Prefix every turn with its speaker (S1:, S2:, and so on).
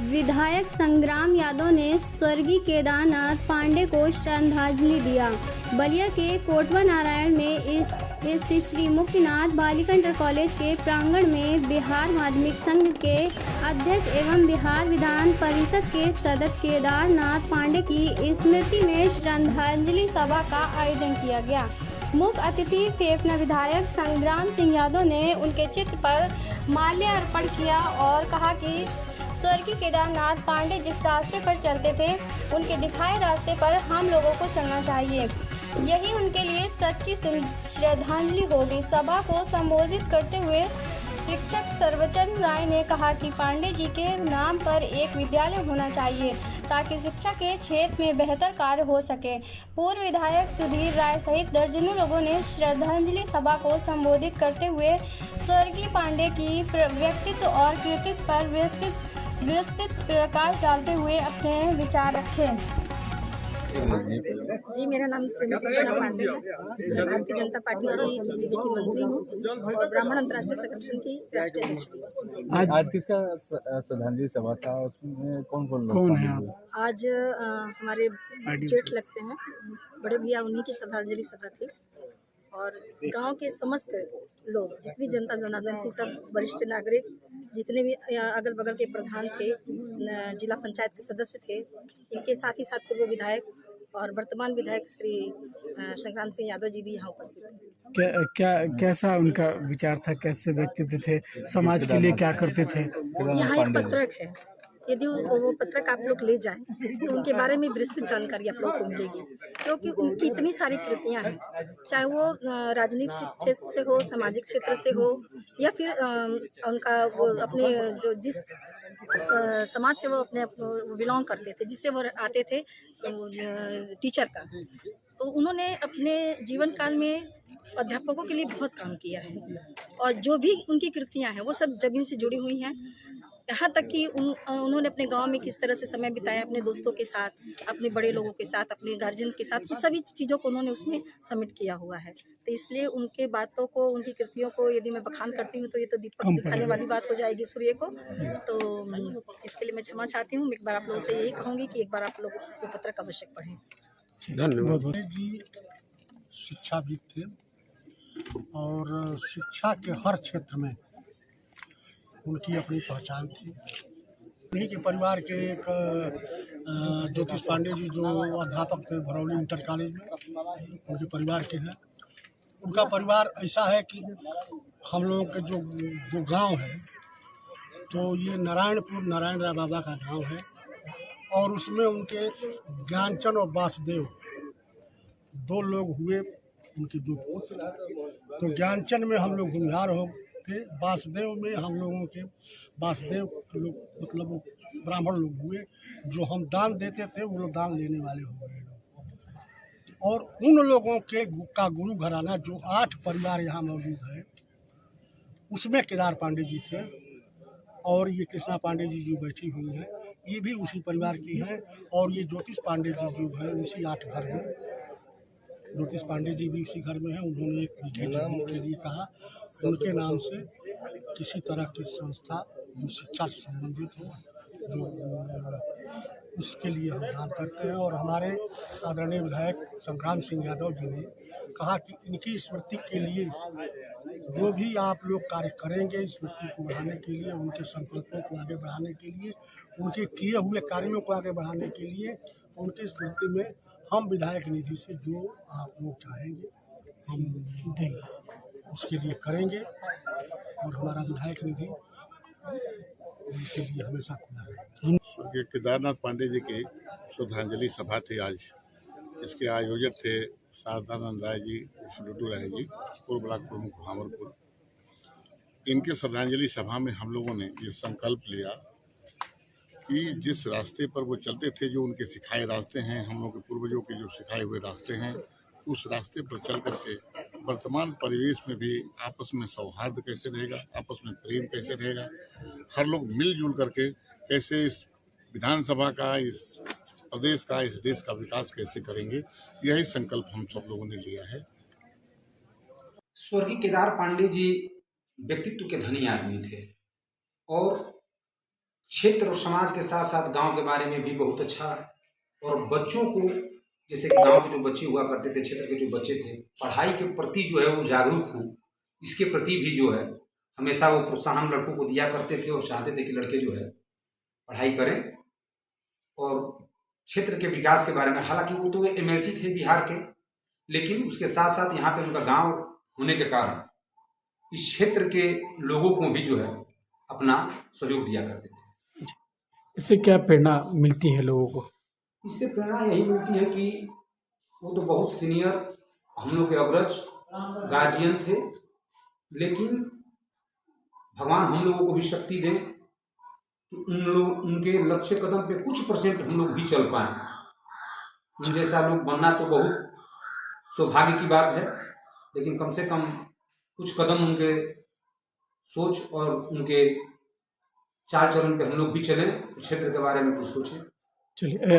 S1: विधायक संग्राम यादव ने स्वर्गीय केदारनाथ पांडे को श्रद्धांजलि दिया। बलिया के कोटवा नारायण में स्थित श्री मुक्तिनाथ बालिका इंटर कॉलेज के प्रांगण में बिहार माध्यमिक संघ के अध्यक्ष एवं बिहार विधान परिषद के सदस्य केदारनाथ पांडे की स्मृति में श्रद्धांजलि सभा का आयोजन किया गया। मुख्य अतिथि फेफना विधायक संग्राम सिंह यादव ने उनके चित्र पर माल्यार्पण किया और कहा कि स्वर्गीय केदारनाथ पांडे जिस रास्ते पर चलते थे उनके दिखाए रास्ते पर हम लोगों को चलना चाहिए, यही उनके लिए सच्ची श्रद्धांजलि होगी। सभा को संबोधित करते हुए शिक्षक सर्वचंद राय ने कहा कि पांडे जी के नाम पर एक विद्यालय होना चाहिए ताकि शिक्षा के क्षेत्र में बेहतर कार्य हो सके। पूर्व विधायक सुधीर राय सहित दर्जनों लोगों ने श्रद्धांजलि सभा को संबोधित करते हुए स्वर्गीय पांडे की व्यक्तित्व और कृतित्व पर विस्तृत प्रकाश डालते हुए अपने विचार रखे।
S2: जी, मेरा नाम श्रीमती सुषमा पांडे है। मैं भारतीय जनता पार्टी की जिले की मंत्री हूँ और ब्राह्मण अंतर्राष्ट्रीय संगठन की राष्ट्रीय अध्यक्ष भी।
S3: आज किसका श्रद्धांजलि सभा था, उसमें कौन लोग हैं?
S2: आज हमारे जेठ लगते हैं बड़े भैया, उन्हीं की श्रद्धांजलि सभा थी और गांव के समस्त लोग, जितनी जनता जनार्दन थी, सब वरिष्ठ नागरिक, जितने भी अगल बगल के प्रधान थे, जिला पंचायत के सदस्य थे, इनके साथ ही साथ पूर्व विधायक और वर्तमान विधायक श्री संग्राम सिंह यादव जी भी यहाँ उपस्थित थे।
S4: कैसा उनका विचार था, कैसे व्यक्तित्व थे, समाज के लिए क्या करते थे?
S2: यहाँ एक पत्रक है, यदि वो पत्रक आप लोग ले जाएं तो उनके बारे में विस्तृत जानकारी आप लोगों को मिलेगी, क्योंकि उनकी इतनी सारी कृतियाँ हैं, चाहे वो राजनीतिक क्षेत्र से हो, सामाजिक क्षेत्र से हो, या फिर उनका वो अपने जो जिस समाज से वो अपने बिलोंग करते थे, जिससे वो आते थे, टीचर का, तो उन्होंने अपने जीवन काल में अध्यापकों के लिए बहुत काम किया है और जो भी उनकी कृतियाँ हैं वो सब जमीन से जुड़ी हुई हैं। यहाँ तक कि उन्होंने अपने गांव में किस तरह से समय बिताया, अपने दोस्तों के साथ, अपने बड़े लोगों के साथ, अपने गार्जियन के साथ, तो सभी चीज़ों को उन्होंने उसमें सबमिट किया हुआ है। तो इसलिए उनके बातों को, उनकी कृतियों को यदि मैं बखान करती हूँ तो ये तो दीपक दिखाने वाली बात हो जाएगी सूर्य को, तो इसके लिए मैं क्षमा चाहती हूँ। एक बार आप लोगों से यही कहूँगी कि एक बार आप लोग वो पत्रक अवश्य पढ़ें।
S5: धन्यवाद जी। शिक्षाविद थे और शिक्षा के हर क्षेत्र में उनकी अपनी पहचान थी। उन्हीं के परिवार के एक ज्योतिष पांडे जी जो अध्यापक थे भरौली इंटर कॉलेज में, उनके परिवार के हैं। उनका परिवार ऐसा है कि हम लोगों के जो गांव है, तो ये नारायणपुर नारायण राय बाबा का गांव है और उसमें उनके ज्ञानचंद और वासुदेव दो लोग हुए, उनके दो पुत्र। तो ज्ञानचंद में हम लोग होनहार हो थे, वासुदेव में हम लोगों के वासुदेव लोग मतलब ब्राह्मण लोग हुए, जो हम दान देते थे वो लोग दान लेने वाले हो गए। और उन लोगों के का गुरु घराना जो 8 परिवार यहाँ मौजूद है, उसमें केदार पांडे जी थे और ये कृष्णा पांडे जी जो बैठी हुई हैं, ये भी उसी परिवार की हैं और ये ज्योतिष पांडे जी जो है उसी 8 घर में। ज्योतिष पांडे जी भी उसी घर में हैं। उन्होंने एक बीघे जमीन के लिए कहा, उनके नाम से किसी तरह की संस्था जो शिक्षा से संबंधित हो, जो उसके लिए हम दान करते हैं। और हमारे आदरणीय विधायक संग्राम सिंह यादव जी ने कहा कि इनकी स्मृति के लिए जो भी आप लोग कार्य करेंगे, स्मृति को बढ़ाने के लिए, उनके संकल्पों को आगे बढ़ाने के लिए, उनके किए हुए कार्यों को आगे बढ़ाने के लिए, उनकी स्मृति में हम विधायक निधि से जो आप लोग चाहेंगे हम देंगे, उसके लिए करेंगे। और हमारा विधायक निधि उनके लिए हमेशा खुला रहेगा।
S6: केदारनाथ पांडे जी की श्रद्धांजलि सभा थी आज। इसके आयोजक थे शारदानंद राय जी, लड्डू राय जी, पूर्व ब्लॉक प्रमुख भामरपुर। इनके श्रद्धांजलि सभा में हम लोगों ने ये संकल्प लिया कि जिस रास्ते पर वो चलते थे, जो उनके सिखाए रास्ते हैं, हम लोग के पूर्वजों के जो सिखाए हुए रास्ते हैं, उस रास्ते पर चल करके वर्तमान परिवेश में भी आपस में सौहार्द कैसे रहेगा, आपस में प्रेम कैसे रहेगा, हर लोग मिलजुल करके कैसे इस विधानसभा का, इस प्रदेश का, इस देश का विकास कैसे करेंगे, यही संकल्प हम सब लोगों ने लिया है।
S7: स्वर्गीय केदार पांडे जी व्यक्तित्व के धनी आदमी थे और क्षेत्र और समाज के साथ साथ गांव के बारे में भी बहुत अच्छा है। और बच्चों को, जैसे कि गांव के जो बच्चे हुआ करते थे, क्षेत्र के जो बच्चे थे, पढ़ाई के प्रति जो है वो जागरूक हों, इसके प्रति भी जो है हमेशा वो प्रोत्साहन लड़कों को दिया करते थे और चाहते थे कि लड़के जो है पढ़ाई करें और क्षेत्र के विकास के बारे में। हालांकि वो तो एमएलसी थे बिहार के, लेकिन उसके साथ साथ यहाँ पे उनका गांव होने के कारण इस क्षेत्र के लोगों को भी जो है अपना सहयोग दिया करते थे।
S4: इससे क्या प्रेरणा मिलती है लोगों को?
S7: इससे प्रेरणा यही मिलती है कि वो तो बहुत सीनियर, हम लोग के अग्रज गार्जियन थे, लेकिन भगवान हम लोगों को भी शक्ति दें कि उनके लक्ष्य कदम पे कुछ % हम लोग भी चल पाएं। उन जैसा लोग बनना तो बहुत सौभाग्य की बात है, लेकिन कम से कम कुछ कदम उनके सोच और उनके चाल चलन पे हम लोग भी चलें, क्षेत्र के बारे में कुछ सोचें।
S4: चलिए